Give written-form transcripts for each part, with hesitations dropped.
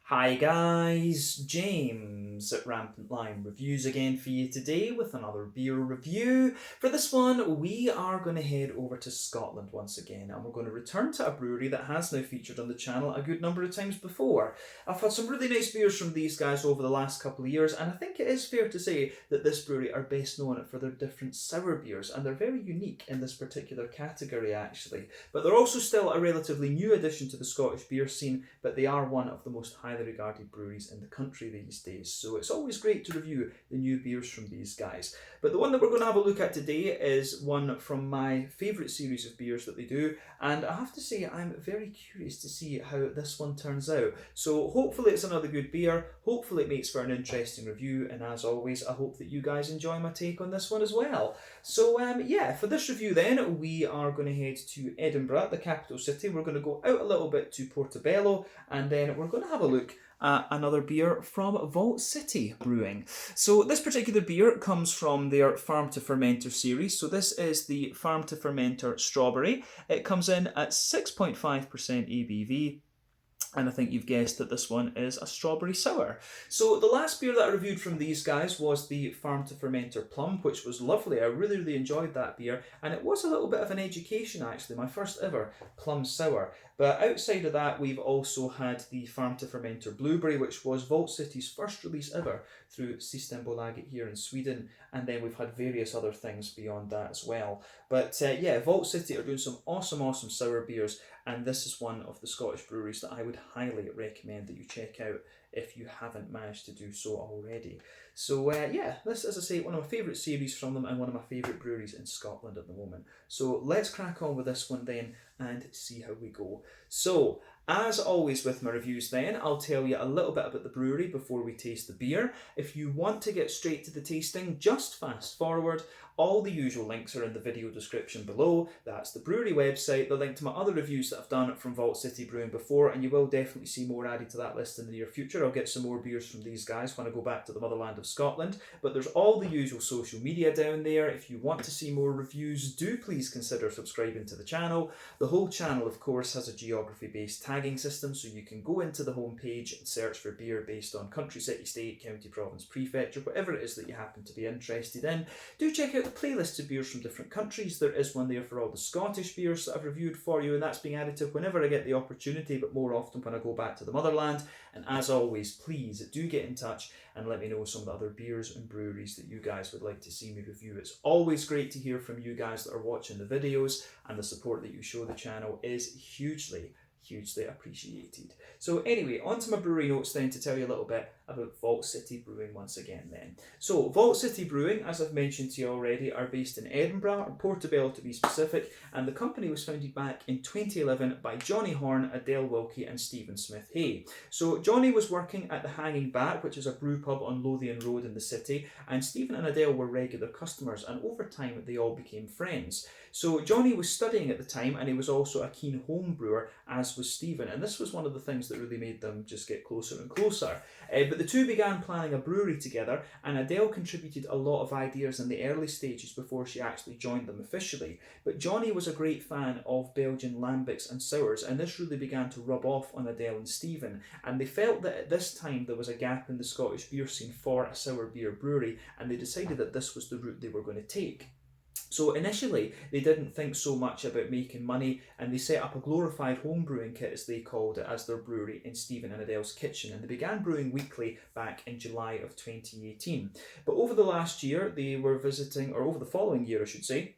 Hi guys, James at Rampant Lion Reviews again for you today with another beer review. For this one, we are going to head over to Scotland once again, and we're going to return to a brewery that has now featured on the channel a good number of times before. I've had some really nice beers from these guys over the last couple of years, and I think it is fair to say that this brewery are best known for their different sour beers, and they're very unique in this particular category actually. But they're also still a relatively new addition to the Scottish beer scene, but they are one of the most highly regarded breweries in the country these days, so it's always great to review the new beers from these guys. But the one that we're going to have a look at today is one from my favourite series of beers that they do, and I have to say I'm very curious to see how this one turns out. So hopefully it's another good beer, hopefully it makes for an interesting review, and as always I hope that you guys enjoy my take on this one as well. So yeah, for this review then we are going to head to Edinburgh, the capital city. We're going to go out a little bit to Portobello, and then we're going to have a look at another beer from Vault City Brewing. So this particular beer comes from their Farm to Fermenter series. So this is the Farm to Fermenter Strawberry. It comes in at 6.5% ABV. And I think you've guessed that this one is a strawberry sour. So the last beer that I reviewed from these guys was the Farm to Fermenter Plum, which was lovely. I really enjoyed that beer. And it was a little bit of an education actually, my first ever plum sour. But outside of that, we've also had the Farm to Fermenter Blueberry, which was Vault City's first release ever through Systembolaget here in Sweden. And then we've had various other things beyond that as well. But yeah, Vault City are doing some awesome sour beers. And this is one of the Scottish breweries that I would highly recommend that you check out if you haven't managed to do so already. So yeah, this, as I say, one of my favourite series from them and one of my favourite breweries in Scotland at the moment. So let's crack on with this one then and see how we go. So, as always with my reviews then, I'll tell you a little bit about the brewery before we taste the beer. If you want to get straight to the tasting, just fast forward. All the usual links are in the video description below. That's the brewery website, the link to my other reviews that I've done from Vault City Brewing before, and you will definitely see more added to that list in the near future. I'll get some more beers from these guys when I go back to the motherland of Scotland. But there's all the usual social media down there. If you want to see more reviews, do please consider subscribing to the channel. The whole channel, of course, has a geography-based tagging system, so you can go into the homepage and search for beer based on country, city, state, county, province, prefecture, whatever it is that you happen to be interested in. Do check out the playlist of beers from different countries. There is one there for all the Scottish beers that I've reviewed for you, and that's being added to whenever I get the opportunity, but more often when I go back to the motherland. And as always, please do get in touch and let me know some of the other beers and breweries that you guys would like to see me review. It's always great to hear from you guys that are watching the videos, and the support that you show the channel is hugely appreciated. So anyway, on to my brewery notes then to tell you a little bit about Vault City Brewing once again then. So Vault City Brewing, as I've mentioned to you already, are based in Edinburgh, or Portobello to be specific, and the company was founded back in 2011 by Johnny Horn, Adele Wilkie and Stephen Smith Hay. So Johnny was working at the Hanging Back, which is a brew pub on Lothian Road in the city, and Stephen and Adele were regular customers, and over time they all became friends. So Johnny was studying at the time, and he was also a keen home brewer, as was Stephen, and this was one of the things that really made them just get closer and closer. But the two began planning a brewery together, and Adele contributed a lot of ideas in the early stages before she actually joined them officially. But Johnny was a great fan of Belgian lambics and sours, and this really began to rub off on Adele and Stephen, and they felt that at this time there was a gap in the Scottish beer scene for a sour beer brewery, and they decided that this was the route they were going to take. So initially, they didn't think so much about making money, and they set up a glorified home brewing kit, as they called it, as their brewery in Stephen and Adele's kitchen, and they began brewing weekly back in July of 2018. But over the last year, they were visiting, or over the following year, I should say,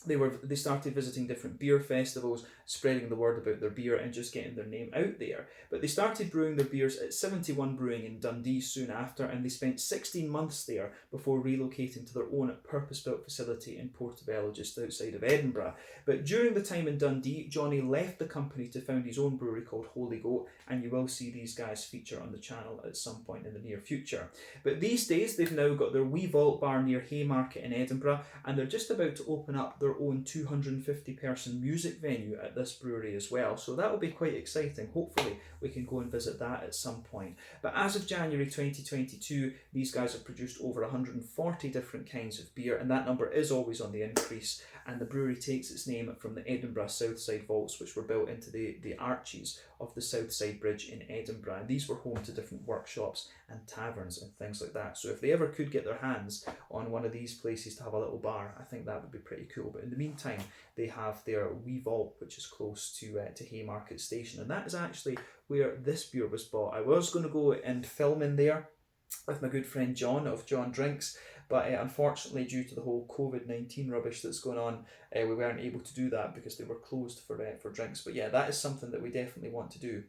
they started visiting different beer festivals, spreading the word about their beer and just getting their name out there. But they started brewing their beers at 71 Brewing in Dundee soon after, and they spent 16 months there before relocating to their own purpose-built facility in Portobello, just outside of Edinburgh. But during the time in Dundee, Johnny left the company to found his own brewery called Holy Goat, and you will see these guys feature on the channel at some point in the near future. But these days, they've now got their wee vault bar near Haymarket in Edinburgh, and they're just about to open up their own 250-person music venue at this brewery as well. So that will be quite exciting. Hopefully we can go and visit that at some point. But as of January 2022, these guys have produced over 140 different kinds of beer, and that number is always on the increase. And the brewery takes its name from the Edinburgh Southside vaults, which were built into the arches of the Southside Bridge in Edinburgh. And these were home to different workshops and taverns and things like that. So if they ever could get their hands on one of these places to have a little bar, I think that would be pretty cool. But in the meantime, they have their wee vault, which is close to Haymarket Station, and that is actually where this beer was bought. I was going to go and film in there with my good friend John of John Drinks, but unfortunately, due to the whole COVID-19 rubbish that's going on, we weren't able to do that because they were closed for drinks. But yeah, that is something that we definitely want to do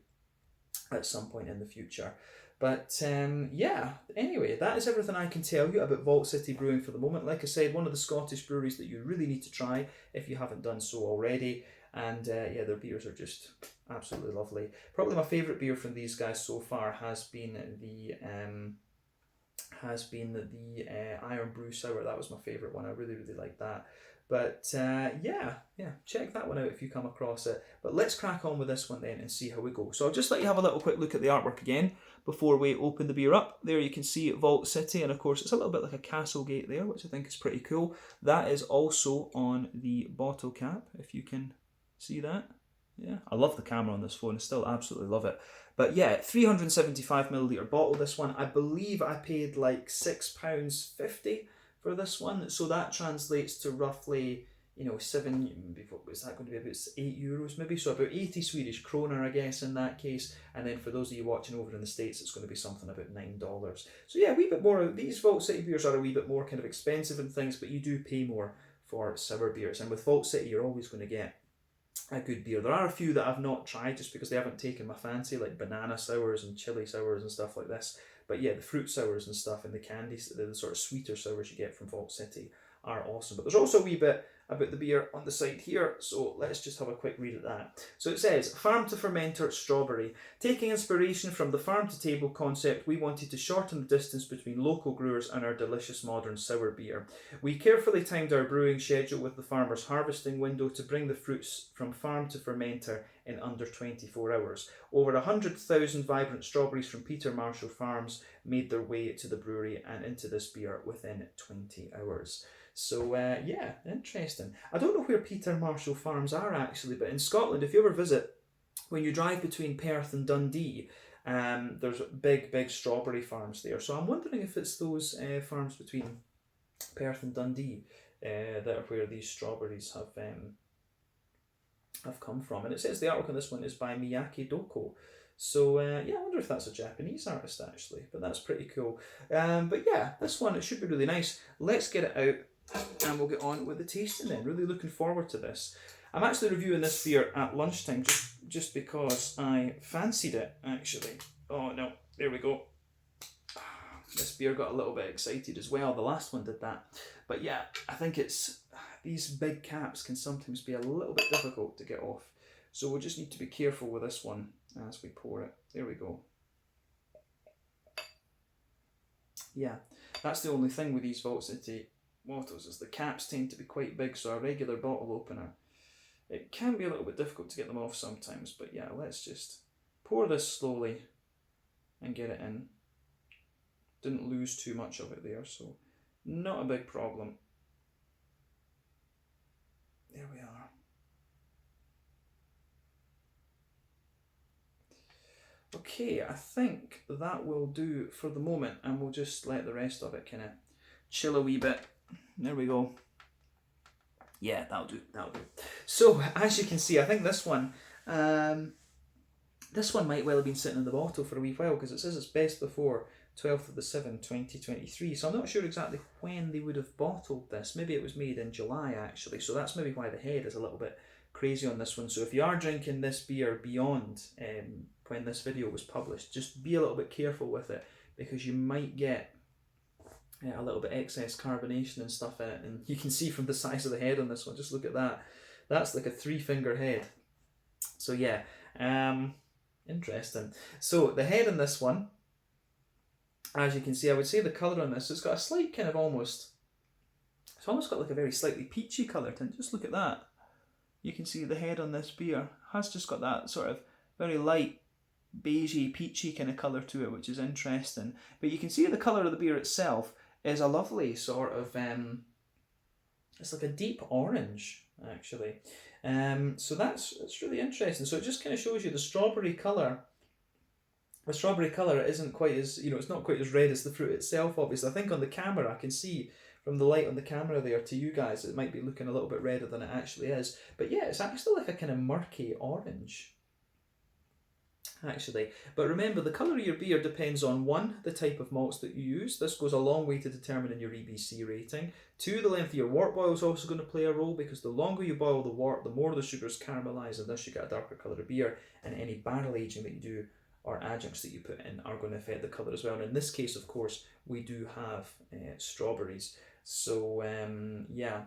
at some point in the future. But yeah, anyway, that is everything I can tell you about Vault City Brewing for the moment. Like I said, one of the Scottish breweries that you really need to try if you haven't done so already. And yeah, their beers are just absolutely lovely. Probably my favourite beer from these guys so far has been the Iron Brew Sour. That was my favourite one. I really like that. But yeah, check that one out if you come across it. But let's crack on with this one then and see how we go. So I'll just let you have a little quick look at the artwork again before we open the beer up. There you can see Vault City, and of course it's a little bit like a castle gate there, which I think is pretty cool. That is also on the bottle cap, if you can see that. Yeah, I love the camera on this phone. I still absolutely love it. But yeah, 375ml bottle, this one. I believe I paid like £6.50 for this one. So that translates to roughly, what was that going to be, about €8 maybe? So about 80 Swedish kroner, I guess, in that case. And then for those of you watching over in the States, it's going to be something about $9. So yeah, a wee bit more. These Vault City beers are a wee bit more kind of expensive and things, but you do pay more for sour beers. And with Vault City, you're always going to get a good beer. There are a few that I've not tried just because they haven't taken my fancy, like banana sours and chili sours and stuff like this. But yeah, the fruit sours and stuff and the candies, the sort of sweeter sours you get from Vault City are awesome. But there's also a wee bit about the beer on the side here, so let's just have a quick read at that. So it says, farm to fermenter strawberry. Taking inspiration from the farm to table concept, we wanted to shorten the distance between local brewers and our delicious modern sour beer. We carefully timed our brewing schedule with the farmer's harvesting window to bring the fruits from farm to fermenter in under 24 hours. Over 100,000 vibrant strawberries from Peter Marshall Farms made their way to the brewery and into this beer within 20 hours. So yeah, interesting. I don't know where Peter Marshall Farms are actually, but in Scotland, if you ever visit, when you drive between Perth and Dundee, there's big strawberry farms there. So I'm wondering if it's those farms between Perth and Dundee that are where these strawberries have come from. And it says the artwork on this one is by Miyake Doko. So yeah, I wonder if that's a Japanese artist actually, but that's pretty cool. But yeah, this one, it should be really nice. Let's get it out and we'll get on with the tasting then. Really looking forward to this. I'm actually reviewing this beer at lunchtime just because I fancied it actually. Oh no, there we go. This beer got a little bit excited as well. The last one did that. But yeah, I think these big caps can sometimes be a little bit difficult to get off. So we'll just need to be careful with this one as we pour it. There we go. Yeah, that's the only thing with these Vault City bottles is the caps tend to be quite big, so a regular bottle opener, it can be a little bit difficult to get them off sometimes. But yeah, let's just pour this slowly and get it in. Didn't lose too much of it there, so not a big problem. There we are. Okay, I think that will do for the moment, and we'll just let the rest of it kind of chill a wee bit. There we go. Yeah, that'll do. So, as you can see, I think this one might well have been sitting in the bottle for a wee while, because it says it's best before 12th of the 7th, 2023. So I'm not sure exactly when they would have bottled this. Maybe it was made in July, actually. So that's maybe why the head is a little bit crazy on this one. So if you are drinking this beer beyond when this video was published, just be a little bit careful with it, because you might get a little bit excess carbonation and stuff in it. And you can see from the size of the head on this one, just look at that. That's like a 3-finger head. So yeah, interesting. So the head on this one, as you can see, I would say the colour on this, it's got a slight kind of it's almost got like a very slightly peachy colour tint. Just look at that. You can see the head on this beer has just got that sort of very light beigey, peachy kind of colour to it, which is interesting. But you can see the colour of the beer itself is a lovely sort of, it's like a deep orange, actually. So that's really interesting. So it just kind of shows you the strawberry colour. The strawberry colour isn't quite as, it's not quite as red as the fruit itself, obviously. I think on the camera, I can see from the light on the camera there to you guys, it might be looking a little bit redder than it actually is. But yeah, it's actually like a kind of murky orange, actually. But remember, the colour of your beer depends on 1, the type of malts that you use. This goes a long way to determining your EBC rating. 2, the length of your wort boil is also going to play a role, because the longer you boil the wort, the more the sugars caramelise, and thus you get a darker colour of beer. And any barrel aging that you do or adjuncts that you put in are going to affect the colour as well. And in this case, of course, we do have strawberries. So yeah,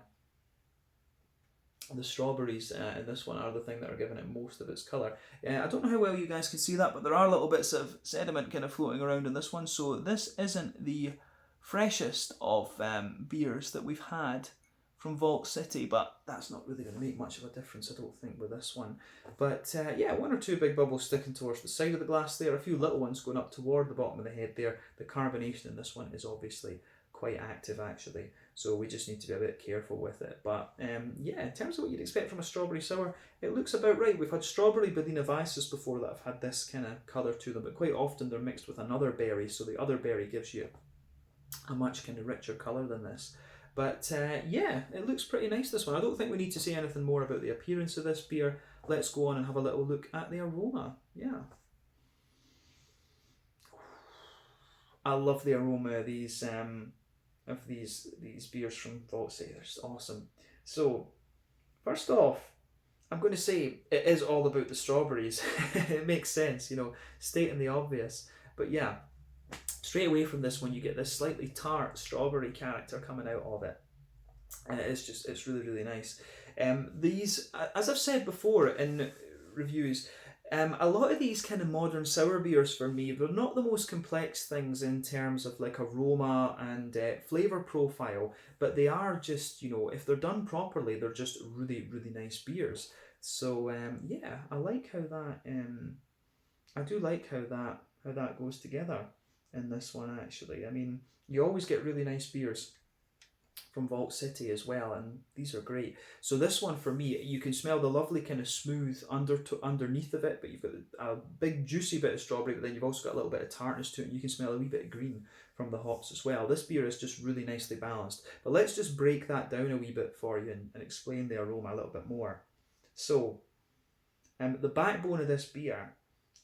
the strawberries in this one are the thing that are giving it most of its colour. I don't know how well you guys can see that, but there are little bits of sediment kind of floating around in this one. So this isn't the freshest of beers that we've had from Vault City, but that's not really going to make much of a difference, I don't think, with this one. But yeah, 1 or 2 big bubbles sticking towards the side of the glass there, a few little ones going up toward the bottom of the head there. The carbonation in this one is obviously quite active, actually, so we just need to be a bit careful with it. But yeah, in terms of what you'd expect from a strawberry sour, it looks about right. We've had strawberry Berliner Weisses before that have had this kind of colour to them, but quite often they're mixed with another berry, so the other berry gives you a much kind of richer colour than this. But yeah, it looks pretty nice, this one. I don't think we need to say anything more about the appearance of this beer. Let's go on and have a little look at the aroma. Yeah. I love the aroma of these beers from Vault City. They're just awesome. So, first off, I'm going to say it is all about the strawberries. It makes sense, stating the obvious. But yeah, straight away from this one, you get this slightly tart strawberry character coming out of it. And it's really, really nice. These, as I've said before in reviews, a lot of these kind of modern sour beers for me, they're not the most complex things in terms of like aroma and flavour profile, but they are just, if they're done properly, they're just really, really nice beers. So yeah, I like how that, I do like how that goes together in this one, actually. I mean, you always get really nice beers from Vault City as well, and these are great. So this one, for me, you can smell the lovely kind of smooth underneath of it, but you've got a big juicy bit of strawberry, but then you've also got a little bit of tartness to it, and you can smell a wee bit of green from the hops as well. This beer is just really nicely balanced. But let's just break that down a wee bit for you and explain the aroma a little bit more. So the backbone of this beer,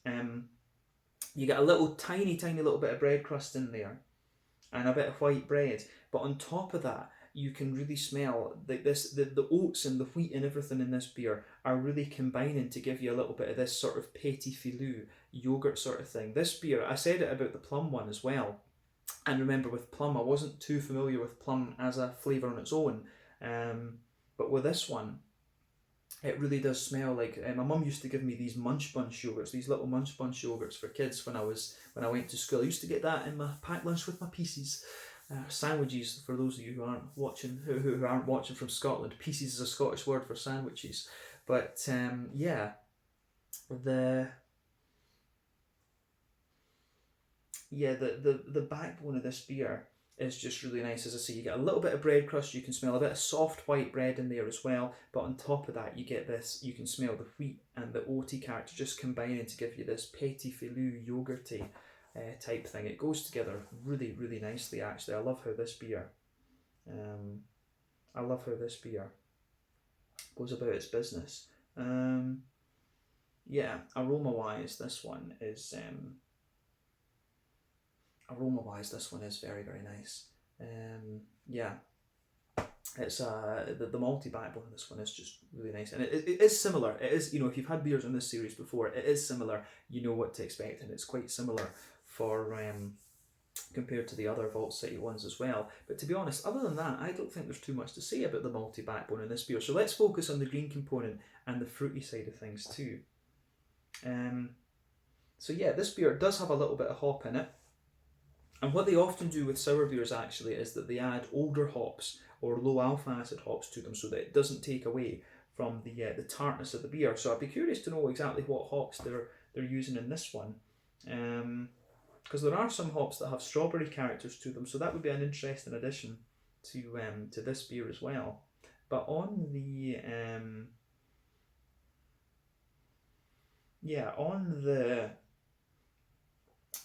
you get a little tiny little bit of bread crust in there and a bit of white bread, but on top of that you can really smell like the oats and the wheat and everything in this beer are really combining to give you a little bit of this sort of petit filou yogurt sort of thing. This beer, I said it about the plum one as well, and remember with plum, I wasn't too familiar with plum as a flavour on its own, but with this one, it really does smell like, my mum used to give me these Munch Bunch yogurts, these little Munch Bunch yogurts for kids when I went to school. I used to get that in my packed lunch with my pieces. Sandwiches, for those of you who aren't watching from Scotland, pieces is a Scottish word for sandwiches. But yeah, the backbone of this beer is just really nice. As I say, you get a little bit of bread crust, you can smell a bit of soft white bread in there as well, but on top of that you get this, you can smell the wheat and the oaty character just combining to give you this petit filou yogurty type thing. It goes together really, really nicely, actually. I love how this beer goes about its business. Yeah, aroma wise this one is very, very nice. Yeah, it's the malty backbone of this one is just really nice, and it is similar. It is, if you've had beers in this series before, it is similar. You know what to expect, and it's quite similar for compared to the other Vault City ones as well. But to be honest, other than that, I don't think there's too much to say about the malty backbone in this beer. So let's focus on the green component and the fruity side of things too. So yeah, this beer does have a little bit of hop in it. And what they often do with sour beers actually is that they add older hops or low alpha acid hops to them so that it doesn't take away from the tartness of the beer. So I'd be curious to know exactly what hops they're using in this one. Because there are some hops that have strawberry characters to them, so that would be an interesting addition to this beer as well. But on the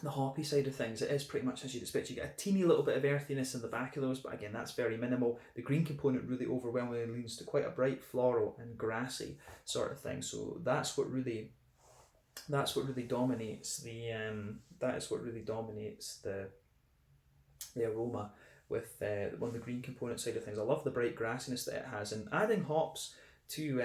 the hoppy side of things, it is pretty much as you'd expect. You get a teeny little bit of earthiness in the back of those, but again, that's very minimal. The green component really overwhelmingly leans to quite a bright floral and grassy sort of thing. So that's what really dominates the the aroma with on the green component side of things. I love the bright grassiness that it has, and adding hops to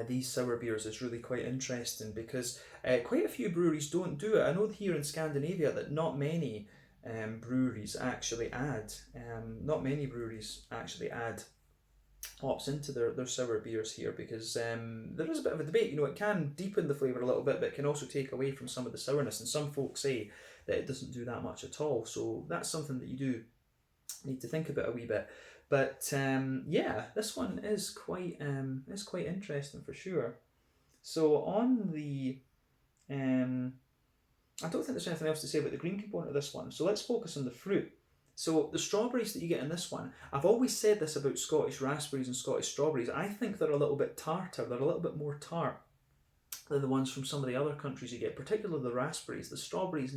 these sour beers is really quite interesting, because quite a few breweries don't do it. I know here in Scandinavia that not many breweries actually add hops into their sour beers here, because there is a bit of a debate. You know, it can deepen the flavour a little bit, but it can also take away from some of the sourness, and some folks say that it doesn't do that much at all. So that's something that you do need to think about a wee bit. But yeah, this one is quite interesting for sure. So on the I don't think there's anything else to say about the green component of this one. So let's focus on the fruit. So the strawberries that you get in this one, I've always said this about Scottish raspberries and Scottish strawberries. I think they're a little bit tarter. They're a little bit more tart than the ones from some of the other countries you get, particularly the raspberries. The strawberries,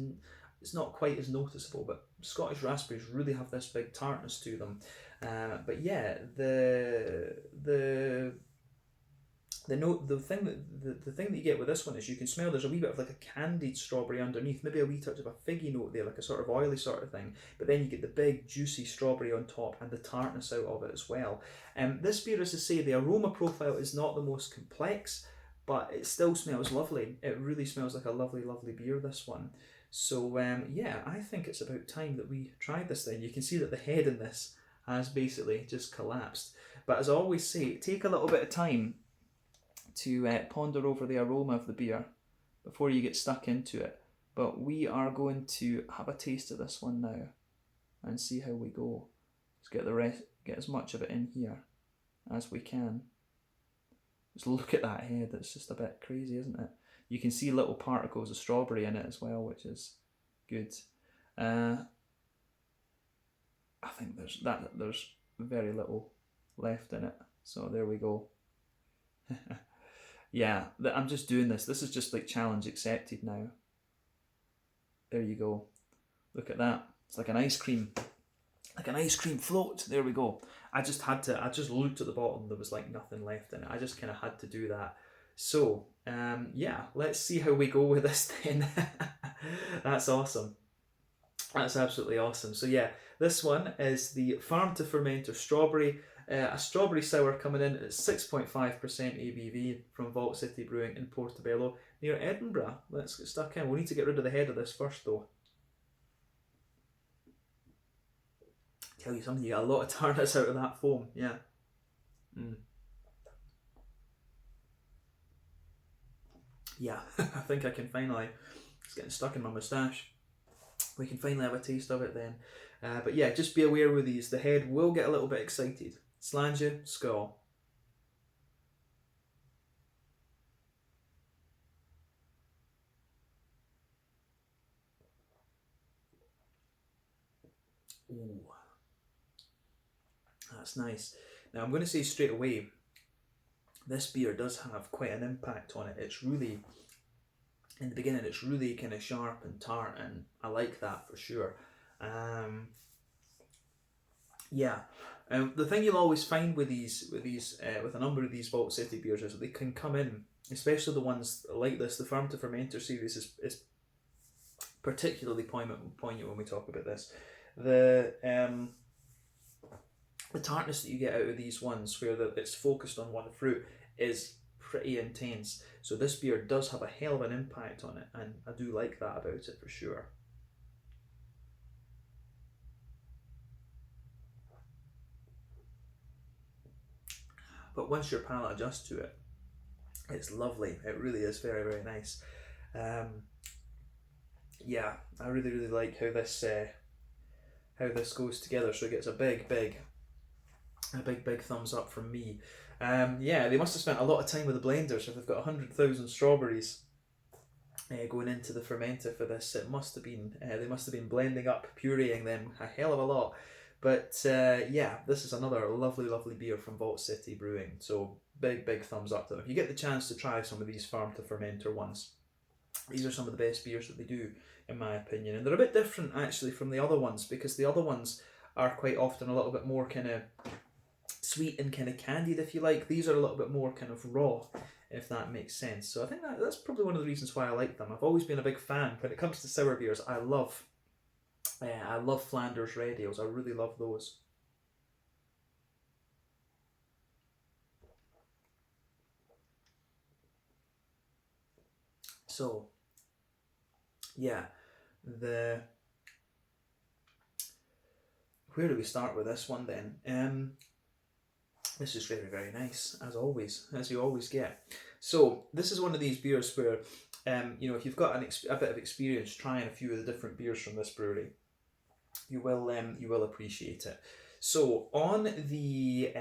it's not quite as noticeable, but Scottish raspberries really have this big tartness to them. But yeah, the thing that you get with this one is you can smell there's a wee bit of like a candied strawberry underneath, maybe a wee touch of a figgy note there, like a sort of oily sort of thing, but then you get the big juicy strawberry on top and the tartness out of it as well. This beer, as I say, the aroma profile is not the most complex, but it still smells lovely. It really smells like a lovely beer, this one. So yeah, I think it's about time that we tried this thing. You can see that the head in this has basically just collapsed. But as I always say, take a little bit of time to ponder over the aroma of the beer before you get stuck into it. But we are going to have a taste of this one now and see how we go. Let's get as much of it in here as we can. Just look at that head, it's just a bit crazy, isn't it? You can see little particles of strawberry in it as well, which is good. I think there's very little left in it, so there we go. Yeah, I'm just doing this. This is just like challenge accepted now. There you go. Look at that. It's like an ice cream float. There we go. I just looked at the bottom. There was like nothing left in it. I just kind of had to do that. So yeah, let's see how we go with this then. That's awesome. That's absolutely awesome. So yeah, this one is the Farm to Fermenter Strawberry. A strawberry sour coming in at 6.5% ABV from Vault City Brewing in Portobello near Edinburgh. Let's get stuck in. We need to get rid of the head of this first though. Tell you something, you get a lot of tartness out of that foam, yeah. Yeah, I think I can finally, it's getting stuck in my moustache. We can finally have a taste of it then. But yeah, just be aware with these, the head will get a little bit excited. Slange, skull. Ooh, that's nice. Now I'm going to say straight away, this beer does have quite an impact on it. It's really, in the beginning, it's really kind of sharp and tart, and I like that for sure. Yeah. The thing you'll always find with a number of these Vault City beers is that they can come in, especially the ones like this. The Farm to Fermenter series is particularly poignant when we talk about this. The tartness that you get out of these ones, where it's focused on one fruit, is pretty intense. So this beer does have a hell of an impact on it, and I do like that about it for sure. But once your palate adjusts to it, it's lovely. It really is very, very nice. Yeah, I really like how this goes together. So it gets a big thumbs up from me. Yeah, they must have spent a lot of time with the blenders if they've got 100,000 strawberries going into the fermenter for this. It must have been, they must have been blending up, pureeing them a hell of a lot. But yeah, this is another lovely, lovely beer from Vault City Brewing. So big thumbs up to them. If you get the chance to try some of these farm to fermenter ones, these are some of the best beers that they do, in my opinion. And they're a bit different actually from the other ones, because the other ones are quite often a little bit more kind of sweet and kind of candied, if you like. These are a little bit more kind of raw, if that makes sense. So I think that's probably one of the reasons why I like them. I've always been a big fan. When it comes to sour beers, I love Flanders Red Ales. I really love those. So yeah, where do we start with this one then? This is very, very nice, as always, as you always get. So this is one of these beers where, you know, if you've got a bit of experience trying a few of the different beers from this brewery, you will appreciate it. So on the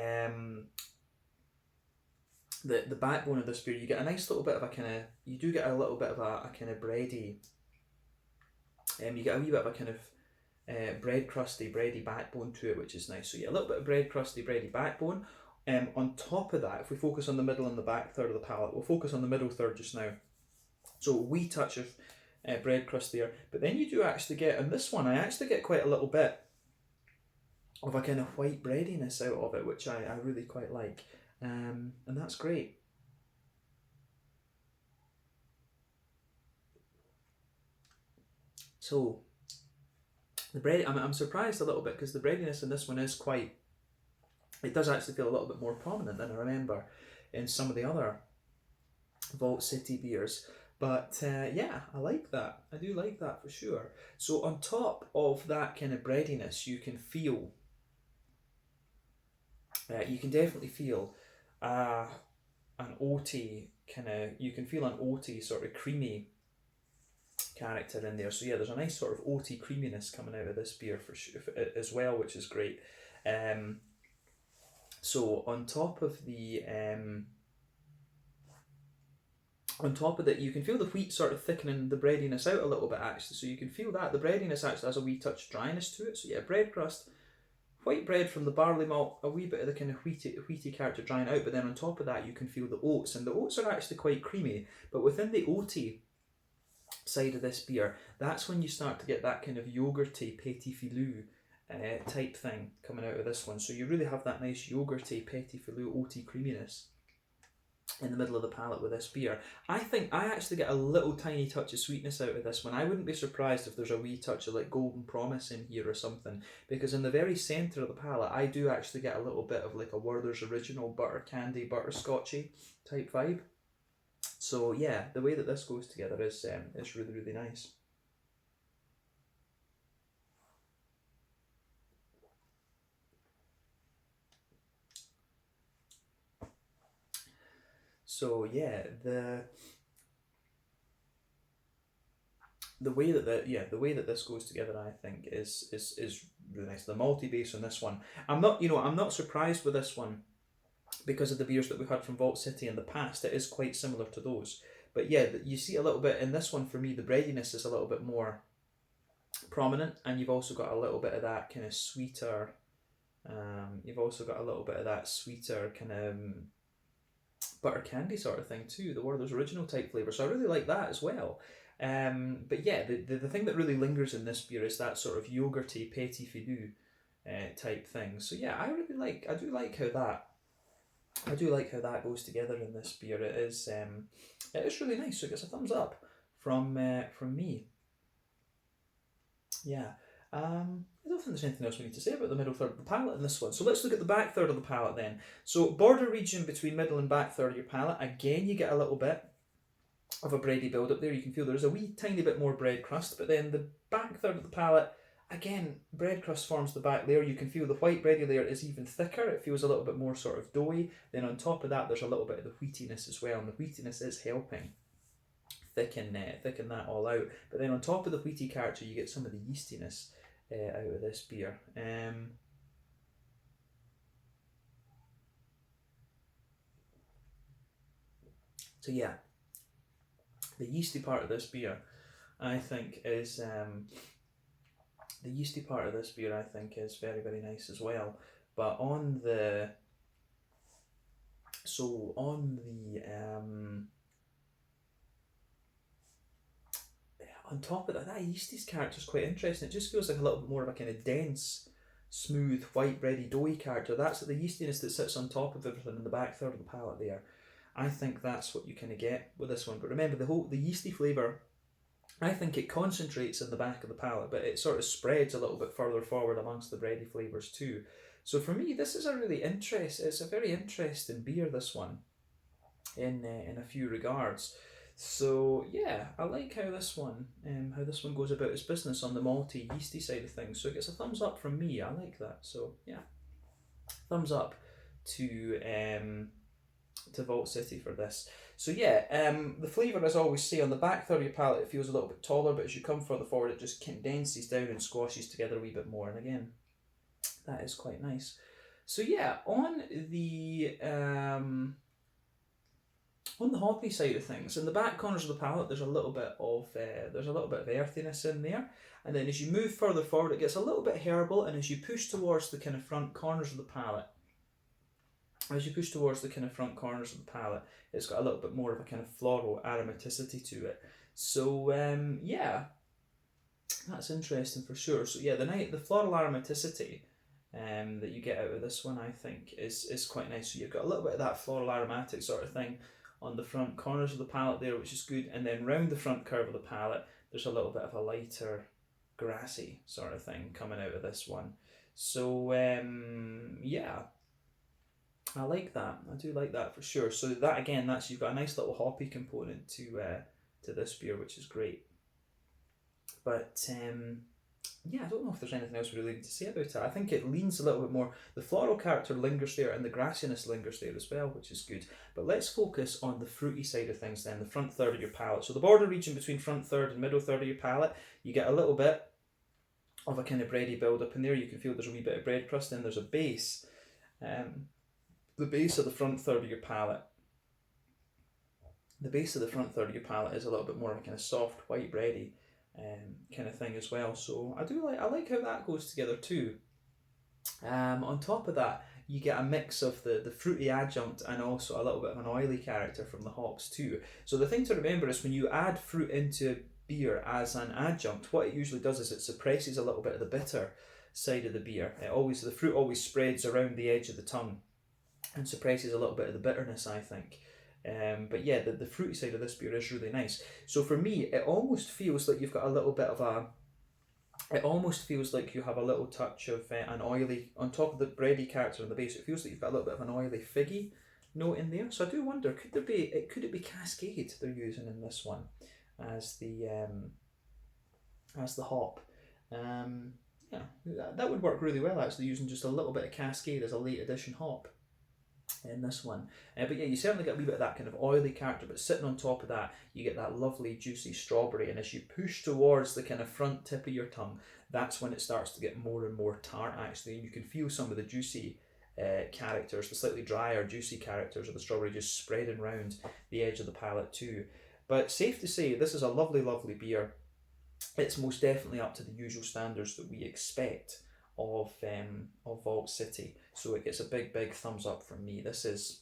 backbone of this beer, you get a nice little bit of a kind of, you do get a little bit of a kind of bready, you get a wee bit of a kind of bread crusty, bready backbone to it, which is nice. So yeah, a little bit of bread crusty, bready backbone. On top of that, if we focus on the middle and the back third of the palate, we'll focus on the middle third just now. So a wee touch of bread crust there, but then you do actually get, in this one, I actually get quite a little bit of a kind of white breadiness out of it, which I really quite like, and that's great. So the bread, I'm surprised a little bit, because the breadiness in this one is quite, it does actually feel a little bit more prominent than I remember in some of the other Vault City beers. But yeah, I like that. I do like that for sure. So on top of that kind of breadiness, you can feel, you can definitely feel an oaty kind of, you can feel an oaty sort of creamy character in there. So yeah, there's a nice sort of oaty creaminess coming out of this beer for sure, as well, which is great. So on top of that, you can feel the wheat sort of thickening the breadiness out a little bit actually. So you can feel that the breadiness actually has a wee touch of dryness to it. So yeah, bread crust, white bread from the barley malt, a wee bit of the kind of wheaty character drying out. But then on top of that, you can feel the oats, and the oats are actually quite creamy. But within the oaty side of this beer, that's when you start to get that kind of yogurty petit filou type thing coming out of this one. So you really have that nice yogurty petit filou oaty creaminess in the middle of the palate with this beer. I think I actually get a little tiny touch of sweetness out of this one. I wouldn't be surprised if there's a wee touch of like Golden Promise in here or something, because in the very centre of the palate I do actually get a little bit of like a Werther's Original butter candy, butterscotchy type vibe. So yeah, the way that this goes together is really, really nice. So yeah, the way that the way that this goes together, I think, is really nice. The malty base on this one, I'm not surprised with this one, because of the beers that we've had from Vault City in the past. It is quite similar to those. But yeah, you see a little bit in this one. For me, the breadiness is a little bit more prominent, and you've also got a little bit of that kind of sweeter, you've also got a little bit of that sweeter kind of butter candy sort of thing too, the Werther's Original type flavour. So I really like that as well. But yeah, the thing that really lingers in this beer is that sort of yogurty petit filou type thing. So yeah, I do like how that goes together in this beer. It is really nice. So it gets a thumbs up from me. Yeah. I don't think there's anything else we need to say about the middle third of the palate in this one. So let's look at the back third of the palate then. So border region between middle and back third of your palate. Again, you get a little bit of a bready build up there. You can feel there's a wee tiny bit more bread crust, but then the back third of the palate, again, bread crust forms the back layer. You can feel the white bready layer is even thicker. It feels a little bit more sort of doughy. Then on top of that, there's a little bit of the wheatiness as well, and the wheatiness is helping thicken that all out. But then on top of the wheaty character, you get some of the yeastiness out of this beer. So yeah, the yeasty part of this beer, I think is very, very nice as well. But on the on top of that, that yeasty's character is quite interesting. It just feels like a little bit more of a kind of dense, smooth, white bready, doughy character. That's the yeastiness that sits on top of everything in the back third of the palate there. I think that's what you kind of get with this one. But remember, the yeasty flavour, I think it concentrates in the back of the palate, but it sort of spreads a little bit further forward amongst the bready flavours too. So for me, this is it's a very interesting beer, this one, in a few regards. So yeah, I like how this one goes about its business on the malty, yeasty side of things. So it gets a thumbs up from me. I like that. So yeah, thumbs up to Vault City for this. So yeah, the flavour, as I always say, on the back third of your palate, it feels a little bit taller, but as you come further forward, it just condenses down and squashes together a wee bit more. And again, that is quite nice. So yeah, on the hoppy side of things, in the back corners of the palate, there's a little bit of earthiness in there, and then as you move further forward, it gets a little bit herbal, and as you push towards the kind of front corners of the palate, it's got a little bit more of a kind of floral aromaticity to it. So yeah, that's interesting for sure. So yeah, the floral aromaticity that you get out of this one, I think, is quite nice. So you've got a little bit of that floral aromatic sort of thing on the front corners of the palate there, which is good, and then round the front curve of the palate, there's a little bit of a lighter grassy sort of thing coming out of this one. So yeah, I like that. I do like that for sure. So that again, you've got a nice little hoppy component to this beer, which is great. But yeah, I don't know if there's anything else we really need to say about it. I think it leans a little bit more. The floral character lingers there, and the grassiness lingers there as well, which is good. But let's focus on the fruity side of things then, the front third of your palate. So the border region between front third and middle third of your palate, you get a little bit of a kind of bready build up in there. You can feel there's a wee bit of bread crust, then there's a base. The base of the front third of your palate. The base of the front third of your palate is a little bit more of a kind of soft, white bready kind of thing as well. So I like how that goes together too. On top of that, you get a mix of the fruity adjunct and also a little bit of an oily character from the hops too. So the thing to remember is when you add fruit into beer as an adjunct, what it usually does is it suppresses a little bit of the bitter side of the beer. The fruit always spreads around the edge of the tongue and suppresses a little bit of the bitterness, I think. But yeah, the fruity side of this beer is really nice. So for me, it almost feels like you've got a little bit of it almost feels like you have a little touch of an oily, on top of the bready character on the base, it feels like you've got a little bit of an oily figgy note in there. So I do wonder, could it be Cascade they're using in this one as the hop? Yeah, that would work really well actually, using just a little bit of Cascade as a late addition hop in this one. But yeah, you certainly get a wee bit of that kind of oily character, but sitting on top of that, you get that lovely juicy strawberry, and as you push towards the kind of front tip of your tongue, that's when it starts to get more and more tart actually, and you can feel some of the juicy characters, the slightly drier juicy characters of the strawberry just spreading around the edge of the palate too. But safe to say, this is a lovely, lovely beer. It's most definitely up to the usual standards that we expect of Vault City. So it gets a big, big thumbs up from me. This is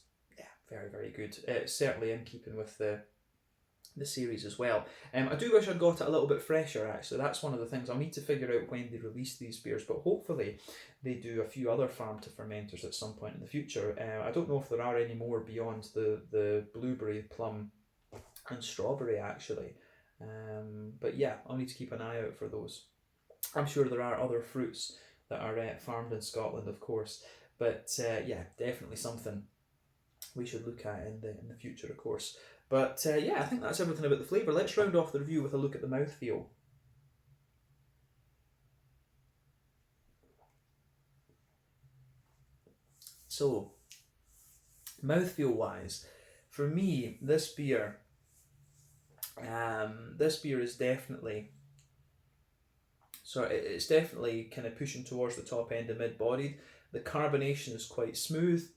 very, very good. It's certainly in keeping with the series as well. I do wish I'd got it a little bit fresher actually. That's one of the things. I'll need to figure out when they release these beers, but hopefully they do a few other farm to fermenters at some point in the future. I don't know if there are any more beyond the blueberry, plum and strawberry actually. But yeah, I'll need to keep an eye out for those. I'm sure there are other fruits that are farmed in Scotland, of course, but yeah, definitely something we should look at in the future, of course. But yeah, I think that's everything about the flavour. Let's round off the review with a look at the mouthfeel. So, mouthfeel wise, for me, this beer is definitely, so it's definitely kind of pushing towards the top end of mid-bodied. The carbonation is quite smooth.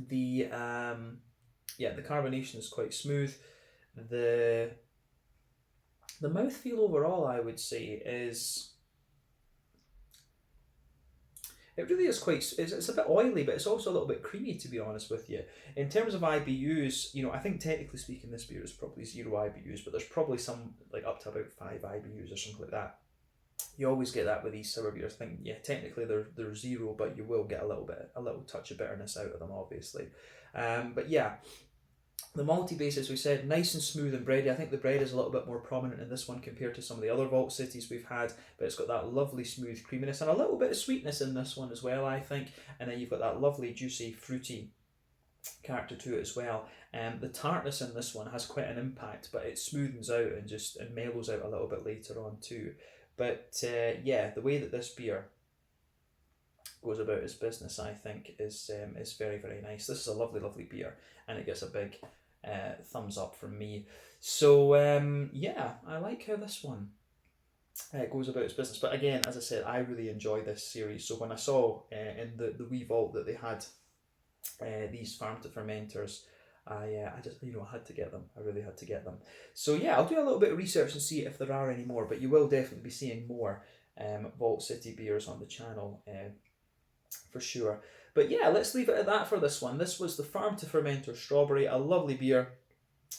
The yeah, the carbonation is quite smooth. The mouthfeel overall, I would say, is, it really is quite, it's a bit oily, but it's also a little bit creamy, to be honest with you. In terms of IBUs, I think technically speaking this beer is probably 0 IBUs, but there's probably some, like up to about 5 IBUs or something like that. You always get that with these sour beers. I think, yeah, technically they're 0, but you will get a little touch of bitterness out of them, obviously. But yeah, the malty base, as we said, nice and smooth and bready. I think the bread is a little bit more prominent in this one compared to some of the other Vault Cities we've had, but it's got that lovely smooth creaminess and a little bit of sweetness in this one as well, I think. And then you've got that lovely juicy fruity character to it as well. The tartness in this one has quite an impact, but it smoothens out and mellows out a little bit later on too. But yeah, the way that this beer goes about its business, I think, is very, very nice. This is a lovely, lovely beer, and it gets a big thumbs up from me. So yeah, I like how this one goes about its business. But again, as I said, I really enjoy this series. So when I saw in the wee vault that they had these farm to fermenters, I just, I had to get them. I really had to get them. So yeah, I'll do a little bit of research and see if there are any more. But you will definitely be seeing more Vault City beers on the channel for sure. But yeah, let's leave it at that for this one. This was the Farm to Fermenter Strawberry, a lovely beer,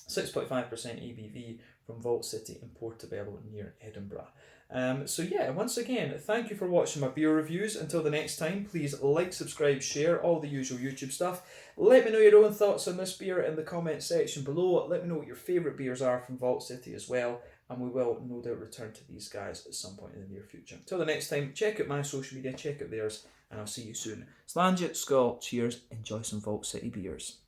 6.5% ABV from Vault City in Portobello near Edinburgh. So yeah, once again, thank you for watching my beer reviews. Until the next time, please like, subscribe, share, all the usual YouTube stuff. Let me know your own thoughts on this beer in the comment section below. Let me know what your favourite beers are from Vault City as well. And we will no doubt return to these guys at some point in the near future. Until the next time, check out my social media, check out theirs, and I'll see you soon. Slàinte, skål, cheers, enjoy some Vault City beers.